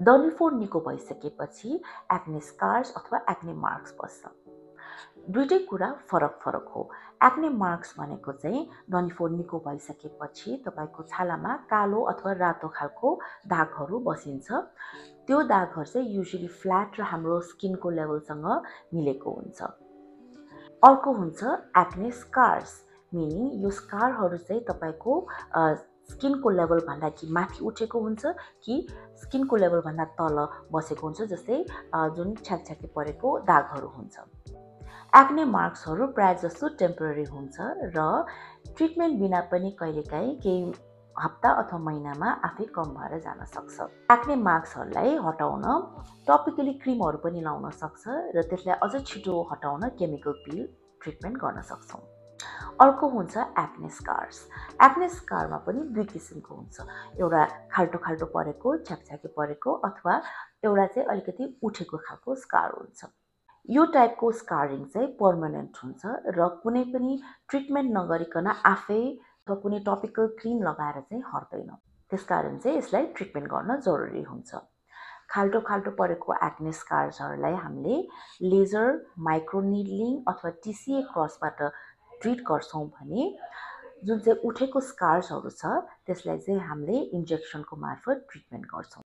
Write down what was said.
डनिफोर निको भइसकेपछि acne scars अथवा एक्ने मार्क्स बस्छ। दुईटै कुरा फरक हो। एक्ने मार्क्स भनेको चाहिँ डनिफोर निको भइसकेपछि तपाईको छालामा कालो अथवा रातो खालको दागहरू बसिन्छ। त्यो दागहरू चाहिँ युजुअली फ्ल्याट र हाम्रो स्किनको लेभलसँग मिलेको हुन्छ। अर्को हुन्छ एक्ने स्कार्स, मिनिङ यो स्कारहरू चाहिँ तपाईको स्किनको लेभल भन्दा कि माथि उठेको हुन्छ कि स्किनको लेभल भन्दा तल बसेको हुन्छ, जस्तै जुन छ्याकछ्याके परेको दागहरू हुन्छ। एक्ने मार्क्सहरू प्राय जसो टेम्पररी हुन्छ र ट्रिटमेन्ट बिना पनि कहिलेकाहीँ केही हप्ता अथवा महिनामा आफै कम भएर जान सक्छ। एक्ने मार्क्सहरूलाई हटाउन टपिकली क्रिमहरू पनि लाउन सक्छ र त्यसलाई अझ छिटो हटाउन केमिकल पिल ट्रिटमेन्ट गर्न सक्छौँ। अर्को हुन्छ एक्ने स्कार्स। एक्ने स्कारमा पनि दुई किसिमको हुन्छ, एउटा खाल्टो परेको छ्याकछ्याके परेको अथवा एउटा चाहिँ अलिकति उठेको खालको स्कार हुन्छ। यो टाइपको स्कारिङ चाहिँ पर्मानेन्ट हुन्छ र कुनै पनि ट्रिटमेन्ट नगरिकन आफै अथवा कुनै टपिकल क्रिम लगाएर चाहिँ हट्दैन। त्यसकारण चाहिँ यसलाई ट्रिटमेन्ट गर्न जरुरी हुन्छ। खाल्टो परेको एक्ने स्कार्सहरूलाई हामीले लेजर, माइक्रोनिडलिङ अथवा टिसिए क्रसबाट ट्रिट गर्छौँ भने जुन चाहिँ उठेको स्कार्सहरू छ त्यसलाई चाहिँ हामीले इन्जेक्सनको मार्फत ट्रिटमेन्ट गर्छौँ।